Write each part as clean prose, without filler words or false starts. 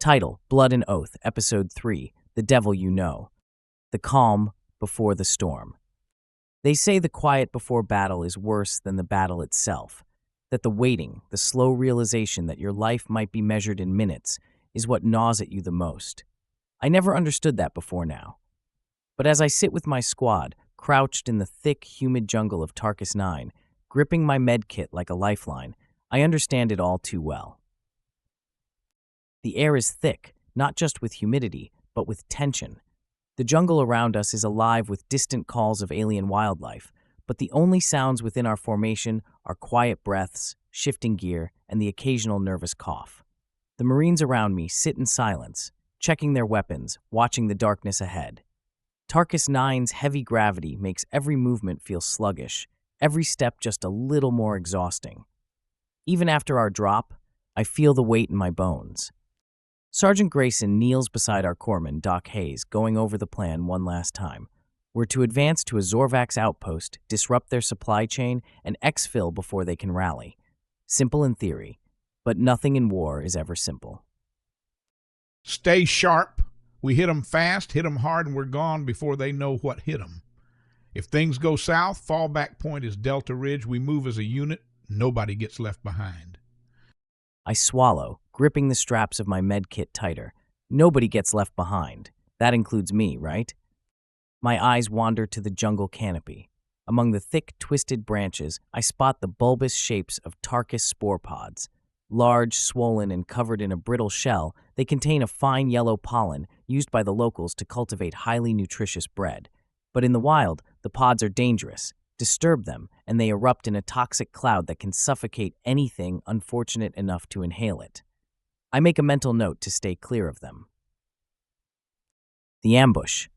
Title: Blood and Oath, Episode 3, The Devil You Know. The calm before the storm. They say the quiet before battle is worse than the battle itself, that the waiting, the slow realization that your life might be measured in minutes is what gnaws at you the most. I never understood that before now. But as I sit with my squad, crouched in the thick, humid jungle of Tarkus 9, gripping my med kit like a lifeline, I understand it all too well. The air is thick, not just with humidity, but with tension. The jungle around us is alive with distant calls of alien wildlife, but the only sounds within our formation are quiet breaths, shifting gear, and the occasional nervous cough. The Marines around me sit in silence, checking their weapons, watching the darkness ahead. Tarkus 9's heavy gravity makes every movement feel sluggish, every step just a little more exhausting. Even after our drop, I feel the weight in my bones. Sergeant Grayson kneels beside our corpsman, Doc Hayes, going over the plan one last time. We're to advance to a Zorvax outpost, disrupt their supply chain, and exfil before they can rally. Simple in theory, but nothing in war is ever simple. Stay sharp. We hit them fast, hit them hard, and we're gone before they know what hit them. If things go south, fallback point is Delta Ridge. We move as a unit. Nobody gets left behind. I swallow, gripping the straps of my med kit tighter. Nobody gets left behind. That includes me, right? My eyes wander to the jungle canopy. Among the thick, twisted branches, I spot the bulbous shapes of Tarkus spore pods. Large, swollen, and covered in a brittle shell, they contain a fine yellow pollen used by the locals to cultivate highly nutritious bread. But in the wild, the pods are dangerous. Disturb them, and they erupt in a toxic cloud that can suffocate anything unfortunate enough to inhale it. I make a mental note to stay clear of them. The ambush.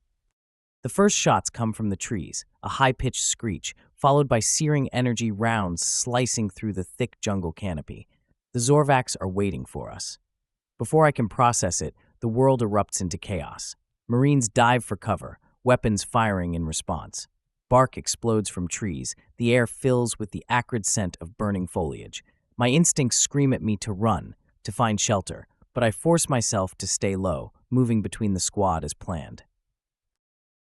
The first shots come from the trees, a high-pitched screech, followed by searing energy rounds slicing through the thick jungle canopy. The Zorvax are waiting for us. Before I can process it, the world erupts into chaos. Marines dive for cover, weapons firing in response. Bark explodes from trees. The air fills with the acrid scent of burning foliage. My instincts scream at me to run, to find shelter, but I force myself to stay low, moving between the squad as planned.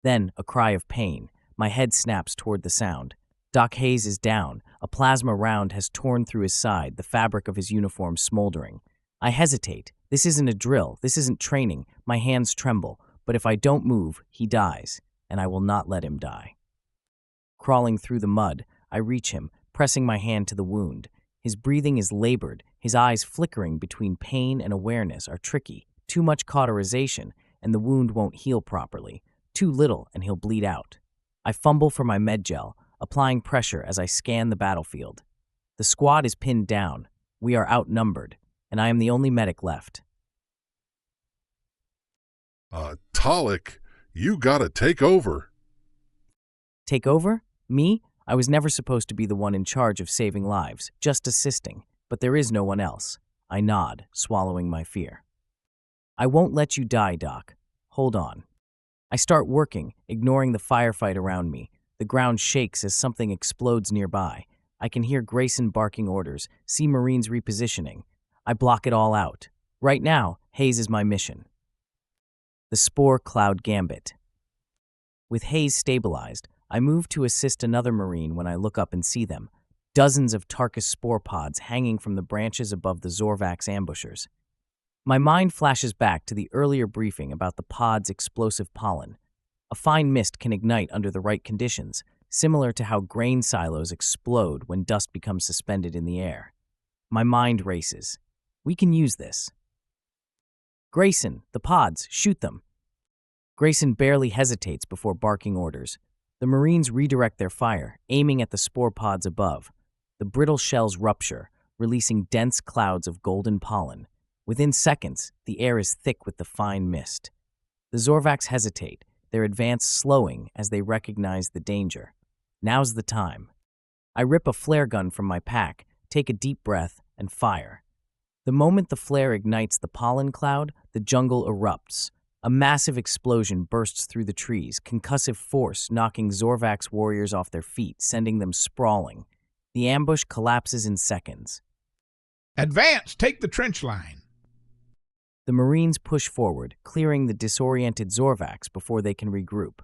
Then, a cry of pain. My head snaps toward the sound. Doc Hayes is down. A plasma round has torn through his side, the fabric of his uniform smoldering. I hesitate. This isn't a drill. This isn't training. My hands tremble. But if I don't move, he dies, and I will not let him die. Crawling through the mud, I reach him, pressing my hand to the wound. His breathing is labored. His eyes flickering between pain and awareness are tricky. Too much cauterization, and the wound won't heal properly. Too little, and he'll bleed out. I fumble for my med gel, applying pressure as I scan the battlefield. The squad is pinned down. We are outnumbered, and I am the only medic left. Talik, you gotta take over. Take over? Me? I was never supposed to be the one in charge of saving lives, just assisting. But there is no one else. I nod, swallowing my fear. I won't let you die, Doc. Hold on. I start working, ignoring the firefight around me. The ground shakes as something explodes nearby. I can hear Grayson barking orders, see Marines repositioning. I block it all out. Right now, Hayes is my mission. The Spore Cloud Gambit. With Hayes stabilized, I move to assist another Marine when I look up and see them. Dozens of Tarkus spore pods hanging from the branches above the Zorvax ambushers. My mind flashes back to the earlier briefing about the pod's explosive pollen. A fine mist can ignite under the right conditions, similar to how grain silos explode when dust becomes suspended in the air. My mind races. We can use this. Grayson, the pods, shoot them. Grayson barely hesitates before barking orders. The Marines redirect their fire, aiming at the spore pods above. The brittle shells rupture, releasing dense clouds of golden pollen. Within seconds, the air is thick with the fine mist. The Zorvax hesitate, their advance slowing as they recognize the danger. Now's the time. I rip a flare gun from my pack, take a deep breath, and fire. The moment the flare ignites the pollen cloud, the jungle erupts. A massive explosion bursts through the trees, concussive force knocking Zorvax warriors off their feet, sending them sprawling. The ambush collapses in seconds. Advance! Take the trench line! The Marines push forward, clearing the disoriented Zorvax before they can regroup.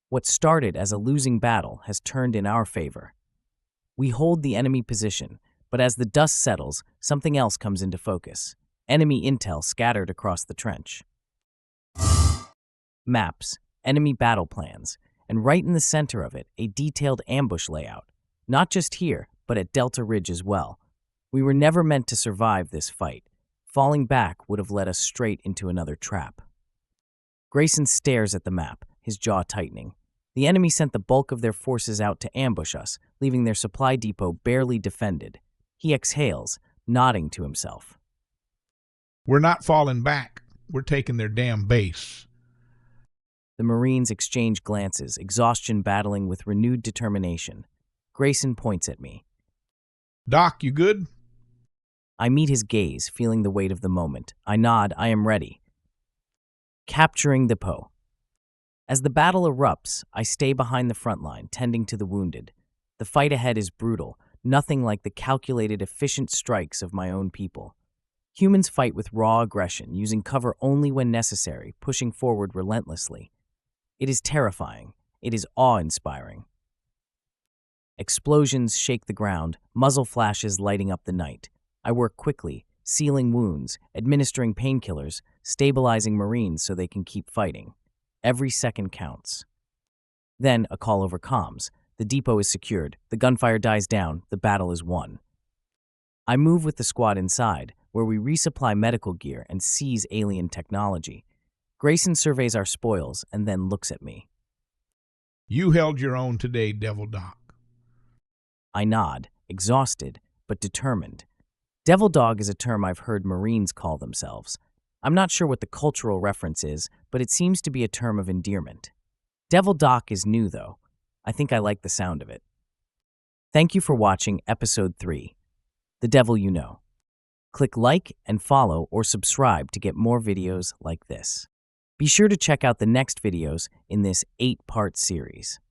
What started as a losing battle has turned in our favor. We hold the enemy position, but as the dust settles, something else comes into focus. Enemy intel scattered across the trench. Maps, enemy battle plans, and right in the center of it, a detailed ambush layout. Not just here, but at Delta Ridge as well. We were never meant to survive this fight. Falling back would have led us straight into another trap. Grayson stares at the map, his jaw tightening. The enemy sent the bulk of their forces out to ambush us, leaving their supply depot barely defended. He exhales, nodding to himself. We're not falling back. We're taking their damn base. The Marines exchange glances, exhaustion battling with renewed determination. Grayson points at me. Doc, you good? I meet his gaze, feeling the weight of the moment. I nod, I am ready. Capturing the Po. As the battle erupts, I stay behind the front line, tending to the wounded. The fight ahead is brutal, nothing like the calculated, efficient strikes of my own people. Humans fight with raw aggression, using cover only when necessary, pushing forward relentlessly. It is terrifying. It is awe-inspiring. Explosions shake the ground, muzzle flashes lighting up the night. I work quickly, sealing wounds, administering painkillers, stabilizing Marines so they can keep fighting. Every second counts. Then, a call over comms. The depot is secured, the gunfire dies down, the battle is won. I move with the squad inside, where we resupply medical gear and seize alien technology. Grayson surveys our spoils and then looks at me. You held your own today, Devil Doc. I nod, exhausted, but determined. Devil Dog is a term I've heard Marines call themselves. I'm not sure what the cultural reference is, but it seems to be a term of endearment. Devil Doc is new, though. I think I like the sound of it. Thank you for watching Episode 3, The Devil You Know. Click like and follow or subscribe to get more videos like this. Be sure to check out the next videos in this 8-part series.